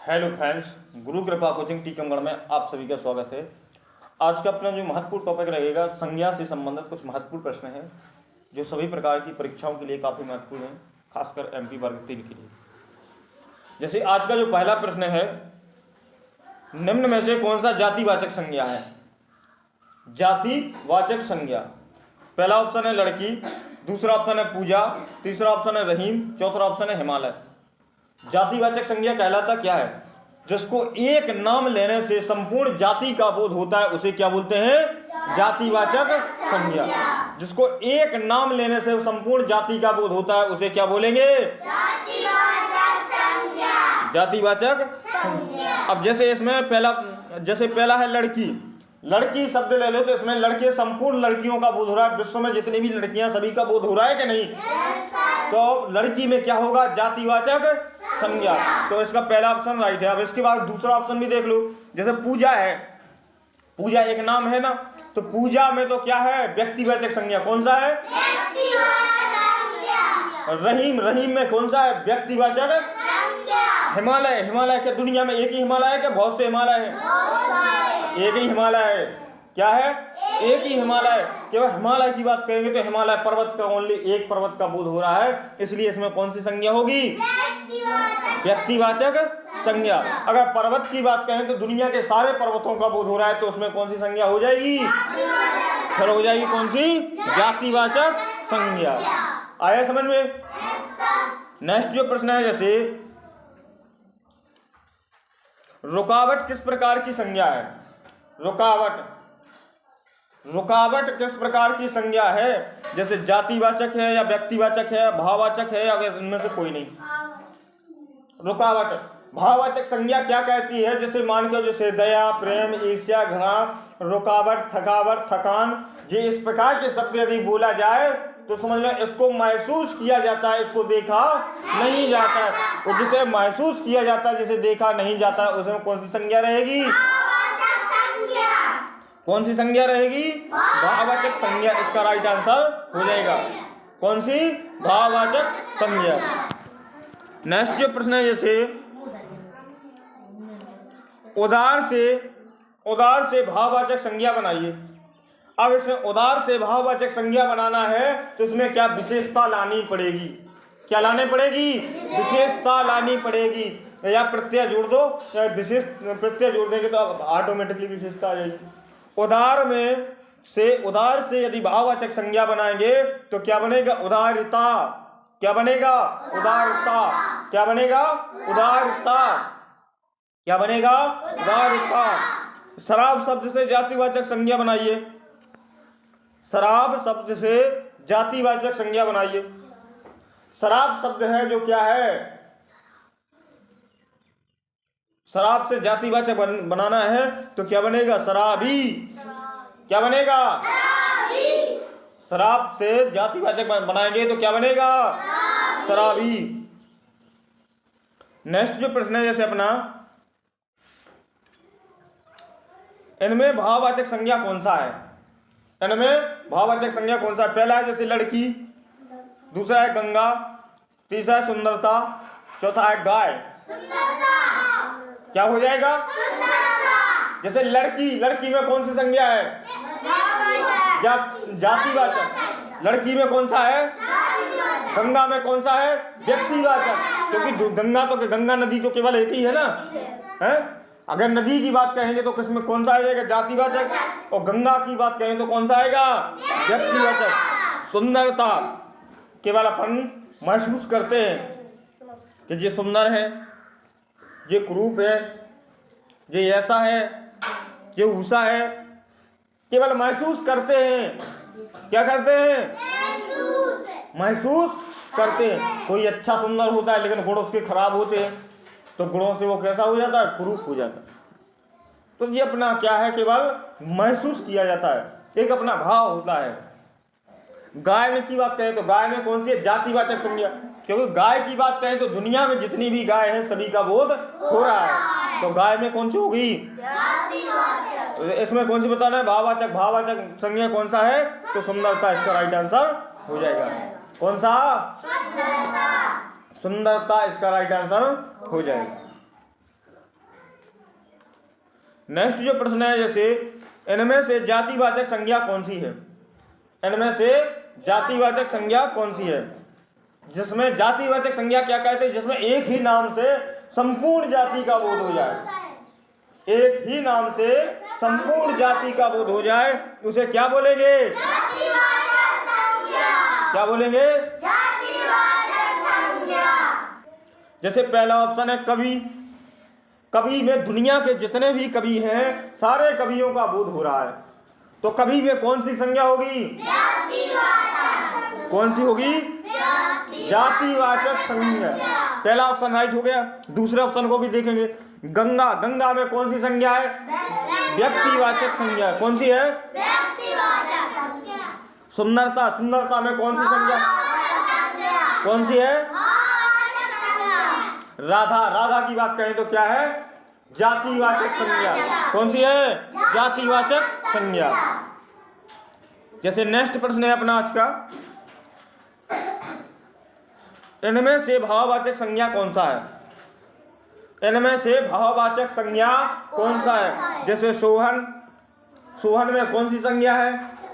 Hello friends, गुरु कृपा coaching Tikamgarh में आप सभी का स्वागत है। आज का अपना जो महत्वपूर्ण टॉपिक रहेगा, संज्ञा से संबंधित कुछ महत्वपूर्ण प्रश्न हैं जो सभी प्रकार की परीक्षाओं के लिए काफ़ी महत्वपूर्ण हैं, खासकर एमपी वर्ग 3 के लिए। जैसे आज का जो पहला प्रश्न है, निम्न में से कौन सा जातिवाचक संज्ञा है? जातिवाचक संज्ञा, पहला ऑप्शन है लड़की, दूसरा ऑप्शन है पूजा, तीसरा ऑप्शन है रहीम, चौथा ऑप्शन है हिमालय। जातिवाचक संज्ञा कहलाता क्या है? जिसको एक नाम लेने से संपूर्ण जाति का बोध होता है उसे क्या बोलते हैं? जातिवाचक संज्ञा। जिसको एक नाम लेने से संपूर्ण जाति का बोध होता है उसे क्या बोलेंगे? जातिवाचक संज्ञा। अब जैसे इसमें पहला है लड़की। लड़की शब्द ले लो तो इसमें लड़के, संपूर्ण लड़कियों का बोध हो रहा है। विश्व में जितनी भी लड़कियां, सभी का बोध हो रहा है कि नहीं? तो लड़की में क्या होगा? जातिवाचक संज्ञा। तो इसका पहला ऑप्शन राइट है। अब इसके बाद दूसरा ऑप्शन भी देख लो। जैसे पूजा है, पूजा एक नाम है ना, तो पूजा में तो क्या है? व्यक्तिवाचक संज्ञा। कौन सा है? रहीम, रहीम में कौन सा है? व्यक्तिवाचक संज्ञा। हिमालय, हिमालय क्या दुनिया में एक ही हिमालय है? क्या बहुत से हिमालय है? एक ही हिमालय है। क्या है? एक ही हिमालय। केवल हिमालय की बात करेंगे तो हिमालय पर्वत का, ओनली एक पर्वत का बोध हो रहा है, इसलिए इसमें कौन सी संज्ञा होगी? व्यक्तिवाचक संज्ञा। अगर पर्वत की बात करें तो दुनिया के सारे पर्वतों का बोध हो रहा है, तो उसमें कौन सी संज्ञा हो जाएगी? फिर हो जाएगी कौन सी? जातिवाचक संज्ञा। आया समझ में? नेक्स्ट जो प्रश्न है, जैसे रुकावट किस प्रकार की संज्ञा है? रुकावट, रुकावट किस प्रकार की संज्ञा है? जैसे जातिवाचक है या व्यक्तिवाचक है, भाववाचक है, या इनमें से कोई नहीं? रुकावट, भाववाचक संज्ञा क्या कहती है? जैसे मान के, जैसे दया, प्रेम, ईर्ष्या, घृणा, रुकावट, थकावट, थकान, ये इस प्रकार के शब्द यदि बोला जाए तो समझ लो इसको महसूस किया जाता है, इसको देखा नहीं जाता है। और जिसे महसूस किया जाता है, जिसे देखा नहीं जाता है, उसमें कौन सी संज्ञा रहेगी? कौन सी संज्ञा रहेगी? भाववाचक संज्ञा। इसका राइट आंसर हो जाएगा कौन सी? भाववाचक संज्ञा। नेक्स्ट जो प्रश्न है, जैसे उदार से भाववाचक संज्ञा बनाइए। अब इसमें उदार से भाववाचक संज्ञा बनाना है तो इसमें क्या विशेषता लानी पड़ेगी? क्या लानी पड़ेगी? विशेषता लानी पड़ेगी। या प्रत्यय जोड़ दो, या विशेष प्रत्यय जोड़ देंगे तो ऑटोमेटिकली विशेषता आ जाएगी। उदार से यदि भाववाचक संज्ञा बनाएंगे तो क्या बनेगा? उदारता। क्या बनेगा? उदारता। क्या बनेगा? उदारता। क्या बनेगा? उदारता। शराब शब्द से जातिवाचक संज्ञा बनाइए। शराब शब्द से जातिवाचक संज्ञा बनाइए। शराब शब्द है जो क्या है? शराब से जातिवाचक बनाना है तो क्या बनेगा? शराबी। क्या बनेगा? शराब से जातिवाचक बनाएंगे तो क्या बनेगा? शराबी। नेक्स्ट जो प्रश्न है, जैसे अपना, इनमें भाववाचक संज्ञा कौन सा है? इनमें भाववाचक संज्ञा कौन सा है? पहला है जैसे लड़की, दूसरा है गंगा, तीसरा है सुंदरता, चौथा है गाय। क्या हो जाएगा? जैसे लड़की, लड़की में कौन सी संज्ञा है? जातिवाचक। लड़की में कौन सा है? गंगा में कौन सा है? व्यक्तिवाचक। क्योंकि गंगा तो, गंगा नदी तो केवल एक ही है ना, है? अगर नदी की बात कहेंगे तो किसमें कौन सा आएगा? जातिवाचक। और गंगा की बात कहें तो कौन सा आएगा? व्यक्तिवाचक। सुंदरता, केवल अपन महसूस करते हैं कि ये सुंदर है, ये कुरूप है, ये ऐसा है, ये ऊषा है, केवल महसूस करते हैं। क्या करते हैं? महसूस करते हैं। कोई अच्छा सुंदर होता है लेकिन गुण उसके खराब होते हैं, तो गुणों से वो कैसा हो जाता है? कुरूप हो जाता है। तो ये अपना क्या है? केवल महसूस किया जाता है, एक अपना भाव होता है। गाय में की बात करें तो गाय में कौन सी है? जातिवाचक संज्ञा। क्योंकि गाय की बात करें तो दुनिया में जितनी भी गाय हैं सभी का बोध हो रहा है, तो गाय में कौन सी होगी? इसमें कौन सी बताना है? भाववाचक। भाववाचक संज्ञा कौन सा है? तो सुंदरता। इसका राइट आंसर हो जाएगा कौन सा? सुंदरता। इसका राइट आंसर हो जाएगा। नेक्स्ट जो प्रश्न है, जैसे इनमें से जातिवाचक संज्ञा कौन सी है? इनमें से जातिवाचक संज्ञा कौन सी है? जिसमें जातिवाचक संज्ञा क्या कहते हैं? जिसमें एक ही नाम से संपूर्ण जाति का बोध हो जाए, एक ही नाम से संपूर्ण जाति का बोध हो जाए, उसे क्या बोलेंगे? क्या बोलेंगे? जैसे पहला ऑप्शन है कवि। कवि में दुनिया के जितने भी कवि हैं सारे कवियों का बोध हो रहा है, तो कवि में कौन सी संज्ञा होगी? कौन सी होगी? जातिवाचक संज्ञा। पहला ऑप्शन राइट हो गया। दूसरे ऑप्शन को भी देखेंगे। गंगा, गंगा में कौन सी संज्ञा है? व्यक्तिवाचक संज्ञा। कौन सी है? सुंदरता, सुंदरता में कौन सी संज्ञा? कौन सी है? राधा, राधा की बात करें तो क्या है? जातिवाचक संज्ञा। कौन सी है? जातिवाचक संज्ञा। जैसे नेक्स्ट प्रश्न है अपना आज का, इनमें से भाववाचक संज्ञा कौन सा है? इनमें से भाववाचक संज्ञा कौन सा है? जैसे सोहन, सोहन में कौन सी संज्ञा है?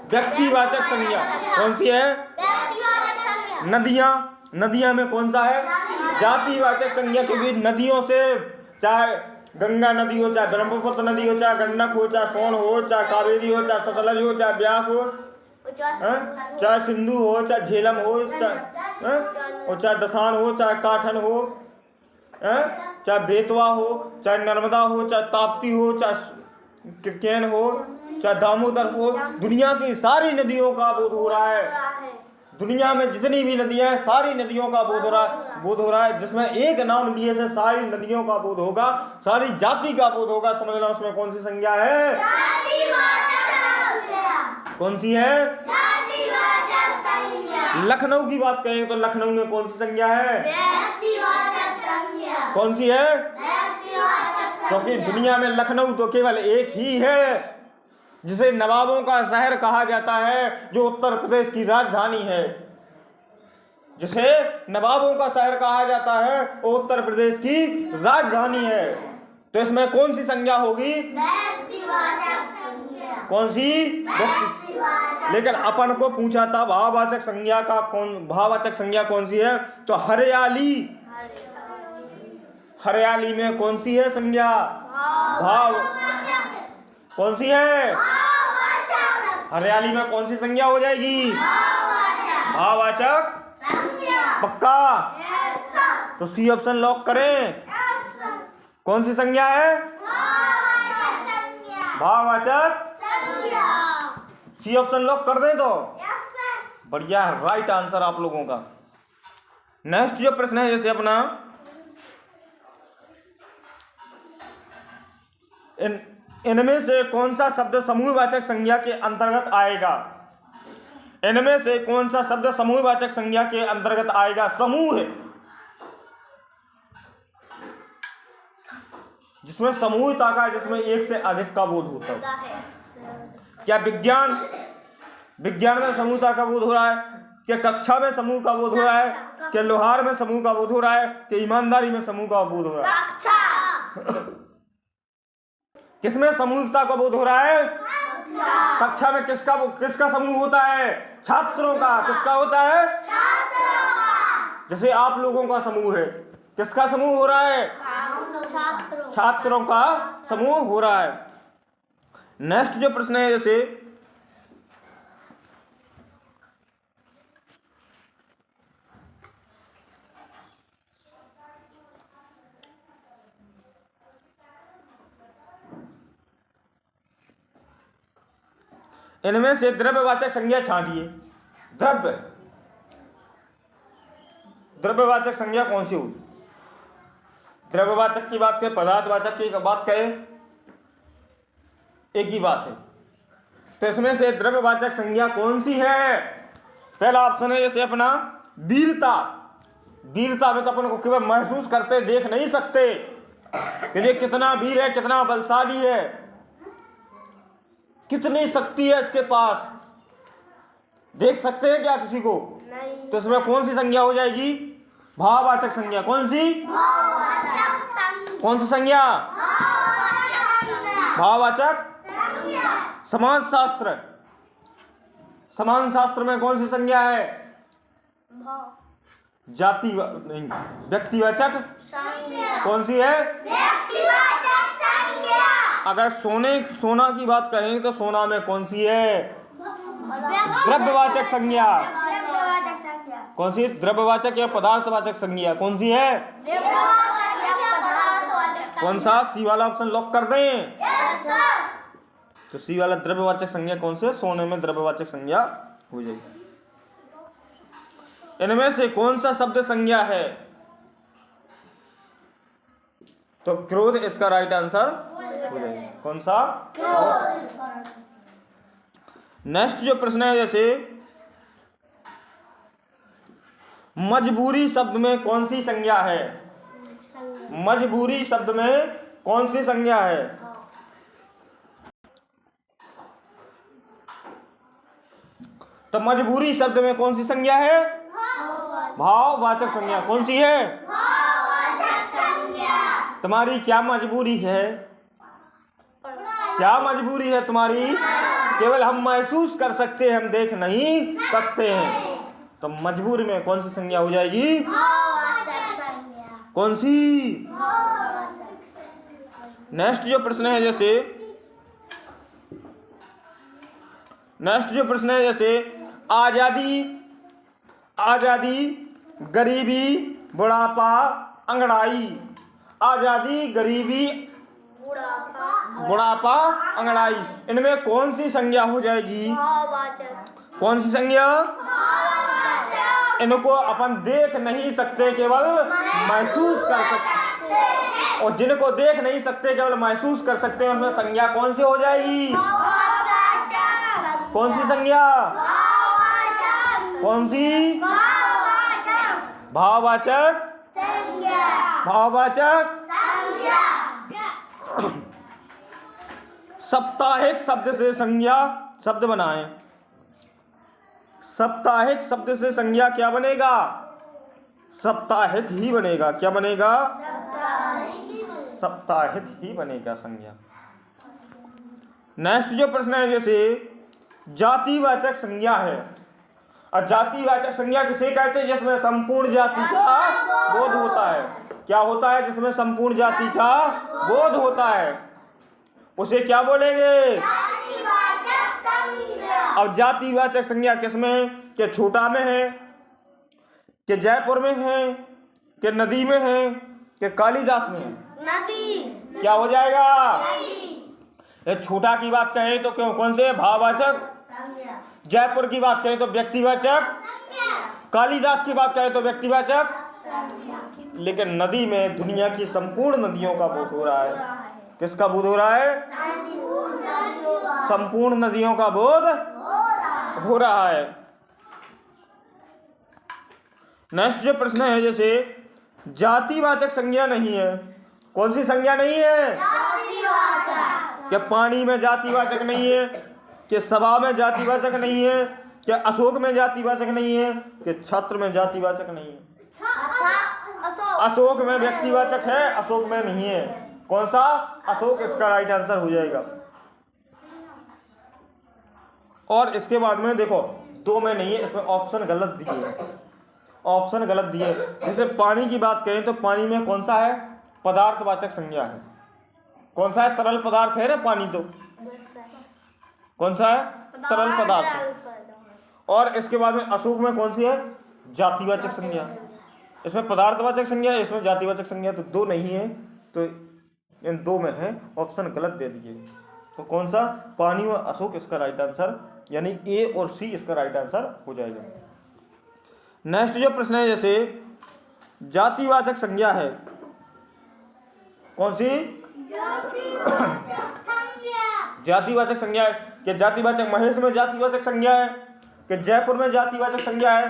व्यक्तिवाचक संज्ञा। कौन सी है? नदियां, नदियां में कौन सा है? जातिवाचक संज्ञा, क्योंकि नदियों से चाहे गंगा नदी हो, चाहे ब्रह्मपुत्र नदी हो, चाहे गंडक हो, चाहे सोन हो, चाहे कावेरी हो, चाहे सतलज हो, चाहे ब्यास हो, चाहे सिंधु हो, चाहे झेलम हो, चाहे दसान हो, चाहे काठन हो, चाहे बेतवा हो, चाहे नर्मदा हो, चाहे ताप्ती हो, चाहे केन हो, चाहे दामोदर हो, दुनिया की सारी नदियों का बोध हो रहा है। दुनिया में जितनी भी नदियां हैं सारी नदियों का बोध हो रहा है। जिसमें एक नाम लिए से सारी नदियों का बोध होगा, सारी जाति का बोध होगा। समझना उसमें कौन सी संज्ञा है? कौन सी है? लखनऊ की बात करें तो लखनऊ में कौन सी संज्ञा है? कौन सी है? क्योंकि दुनिया में लखनऊ तो केवल एक ही है, जिसे नवाबों का शहर कहा जाता है, जो उत्तर प्रदेश की राजधानी है। जिसे नवाबों का शहर कहा जाता है वो उत्तर प्रदेश की राजधानी है। तो इसमें कौन सी संज्ञा होगी? कौन सी? लेकिन अपन को पूछा था भाववाचक संज्ञा का भाववाचक संज्ञा कौन सी है? तो हरियाली, हरियाली में कौन सी है संज्ञा? भाव। कौन सी है? हरियाली में कौन सी संज्ञा हो जाएगी? भाववाचक। पक्का? तो सी ऑप्शन लॉक करें। कौन सी संज्ञा है? भाववाचक। सी ऑप्शन लॉक कर दें तो बढ़िया, राइट आंसर आप लोगों का। नेक्स्ट जो प्रश्न है, जैसे अपना इनमें से कौन सा शब्द समूहवाचक संज्ञा के अंतर्गत आएगा? इनमें से कौन सा शब्द समूहवाचक संज्ञा के अंतर्गत आएगा? समूह, जिसमें समूहता का, जिसमें एक से अधिक का बोध होता है। क्या विज्ञान, विज्ञान में समूहता का बोध हो रहा है? क्या कक्षा में समूह का बोध हो रहा है? क्या लोहार में समूह का बोध हो रहा है? क्या ईमानदारी में समूह का बोध हो रहा है? किसमें समूहता का बोध हो रहा है? कक्षा में किसका समूह होता है? छात्रों का। किसका होता है? जैसे आप लोगों का समूह है, किसका समूह हो रहा है? छात्रों का समूह हो रहा है। नेक्स्ट जो प्रश्न है, जैसे इनमें से द्रव्यवाचक संज्ञा छांटिए। द्रव्य, द्रव्यवाचक संज्ञा कौन सी होगी? द्रव्यवाचक की बात करें, पदार्थवाचक की बात करें, एक ही बात है। तो इसमें से द्रव्यवाचक संज्ञा कौन सी है? पहला ऑप्शन है जैसे अपना वीरता। वीरता में तो अपन को केवल महसूस करते, देख नहीं सकते कि ये कितना वीर है, कितना बलशाली है, कितनी शक्ति है इसके पास। देख सकते हैं क्या किसी को? नहीं। तो इसमें कौन सी संज्ञा हो जाएगी? भाववाचक संज्ञा। कौन सी? कौन सी संज्ञा? भाववाचक समास शास्त्र, समास शास्त्र में कौन सी संज्ञा है? जाति नहीं, व्यक्तिवाचक कौन सी है? व्यक्तिवाचक संज्ञा। अगर सोना की बात करें तो सोना में कौन सी है? द्रव्यवाचक संज्ञा। व्यक्तिवाचक संज्ञा। कौन सी? द्रव्यवाचक या पदार्थवाचक संज्ञा कौन सी है? व्यक्तिवाचक या पदार्थवाचक। कौन सा? सी वाला ऑप्शन लॉक कर दें। Yes sir. तो सी वाला द्रव्यवाचक संज्ञा कौन सी है? सोने में द्रव्यवाचक संज्ञा हो जाएगी। इनमें से कौन सा शब्द संज्ञा है? तो क्रोध इसका राइट आंसर हो जाएगा। कौन सा? नेक्स्ट जो प्रश्न है, जैसे मजबूरी शब्द में कौन सी संज्ञा है? मजबूरी शब्द में कौन सी संज्ञा है? तो मजबूरी शब्द में कौन सी संज्ञा है? भाववाचक संज्ञा। कौन सी है? भाववाचक संज्ञा। तुम्हारी क्या मजबूरी है? क्या मजबूरी है तुम्हारी? केवल हम महसूस कर सकते हैं, हम देख नहीं सकते हैं। तो मजबूरी में कौन सी संज्ञा हो जाएगी? भाववाचक संज्ञा। कौन सी? भाववाचक संज्ञा। नेक्स्ट जो प्रश्न है, जैसे आजादी, गरीबी, बुढ़ापा, अंगड़ाई। आजादी, गरीबी, बुढ़ापा, अंगड़ाई, इनमें कौन सी संज्ञा हो जाएगी? भाववाचक। कौन सी संज्ञा? भाववाचक। इनको अपन देख नहीं सकते, केवल महसूस कर सकते हैं। और जिनको देख नहीं सकते, केवल महसूस कर सकते हैं, उसमें संज्ञा कौन सी हो जाएगी? भाववाचक। कौन सी संज्ञा? भाववाचक। कौन सी? भाववाचक भाववाचक संज्ञा। भाववाचक। संज्ञा। साप्ताहिक शब्द से संज्ञा शब्द बनाएं। साप्ताहिक शब्द से संज्ञा क्या बनेगा? साप्ताहिक ही बनेगा। क्या बनेगा? साप्ताहिक ही बनेगा संज्ञा। नेक्स्ट जो प्रश्न है, जैसे जातिवाचक संज्ञा है। और जातिवाचक संज्ञा किसे कहते हैं? जिसमें संपूर्ण जाति का बोध होता है। क्या होता है? जिसमें संपूर्ण जाति का बोध होता है, उसे क्या बोलेंगे? जातिवाचक संज्ञा। अब जातिवाचक संज्ञा किसमें? कि छोटा में है, कि जयपुर में है, कि नदी में है, कि कालिदास में है? नदी। क्या हो जाएगा? नदी। ये छोटा की बात कहें तो क्यों कौन से? भाववाचक। संज्ञा। जयपुर की बात कहें तो व्यक्तिवाचक। कालिदास की बात करें तो व्यक्तिवाचक। लेकिन नदी में दुनिया की संपूर्ण नदियों का बोध हो रहा है। किसका बोध हो रहा है? संपूर्ण नदियों का बोध हो रहा है। नेक्स्ट जो प्रश्न है, जैसे जातिवाचक संज्ञा नहीं है। कौन सी संज्ञा नहीं है? जातिवाचक। क्या पानी में जातिवाचक नहीं है? कि सभा में जातिवाचक नहीं है? क्या अशोक में जातिवाचक नहीं है? कि छात्र में जातिवाचक नहीं है? अच्छा, अशोक में व्यक्तिवाचक है, अशोक में नहीं है। कौन सा? अशोक इसका राइट आंसर हो जाएगा। और इसके बाद में देखो, दो में नहीं है, इसमें ऑप्शन गलत दिए है। ऑप्शन गलत दिए। जैसे पानी की बात करें तो पानी में कौन सा है? पदार्थवाचक संज्ञा है। कौन सा है? तरल पदार्थ है ना पानी। तो कौन सा है? तरल पदार्थ। और इसके बाद में अशोक में कौन सी है? जातिवाचक संज्ञा। इसमें पदार्थवाचक संज्ञा है, इसमें जातिवाचक संज्ञा। तो दो नहीं है, तो इन दो में है। ऑप्शन गलत दे दिए। तो कौन सा? पानी और अशोक इसका राइट आंसर, यानी ए और सी इसका राइट आंसर हो जाएगा। नेक्स्ट जो प्रश्न है, जैसे जातिवाचक संज्ञा है। कौन सी? जातिवाचक संज्ञा है। कि जातिवाचक महेश में जातिवाचक संज्ञा है, कि जयपुर में जातिवाचक संज्ञा है,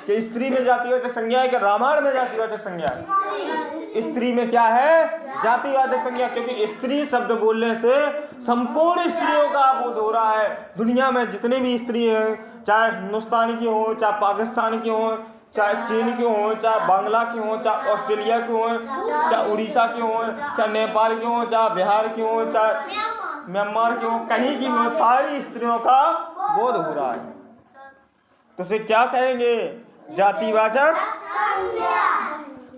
कि स्त्री में जातिवाचक संज्ञा है, कि रामायण में जातिवाचक संज्ञा है? स्त्री में क्या है? जातिवाचक संज्ञा। क्योंकि स्त्री शब्द बोलने से संपूर्ण स्त्रियों का बोध हो रहा है। दुनिया में जितनी भी स्त्री हैं, चाहे हिंदुस्तान की हो, चाहे पाकिस्तान की हो, चाहे चीन की हो, चाहे बांग्ला की हो, चाहे ऑस्ट्रेलिया की हो, चाहे उड़ीसा की हो, चाहे नेपाल की हो, चाहे बिहार की हो, चाहे म्यांमार की हो, कहीं की भी हो, सारी स्त्रियों का बोध हो रहा है। तो उसे क्या कहेंगे? जातिवाचक।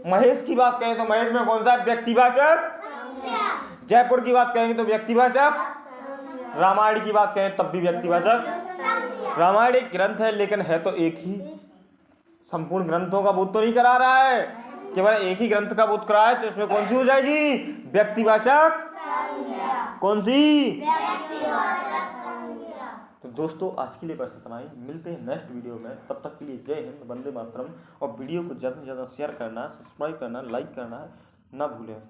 महेश की बात कहें तो महेश में कौन सा है? व्यक्तिवाचक। जयपुर की बात कहेंगे तो व्यक्तिवाचक। रामायण की बात कहें तब भी व्यक्तिवाचक। रामायण एक ग्रंथ है लेकिन है तो एक ही, संपूर्ण ग्रंथों का बोध तो नहीं करा रहा है, केवल एक ही ग्रंथ का बोध करा है। तो इसमें कौन सी हो जाएगी? व्यक्तिवाचक। कौन सी? तो दोस्तों आज के लिए बस इतना ही, मिलते हैं नेक्स्ट वीडियो में। तब तक के लिए जय हिंद, वंदे मातरम। और वीडियो को ज़्यादा से ज़्यादा शेयर करना, सब्सक्राइब करना, लाइक करना ना भूलें।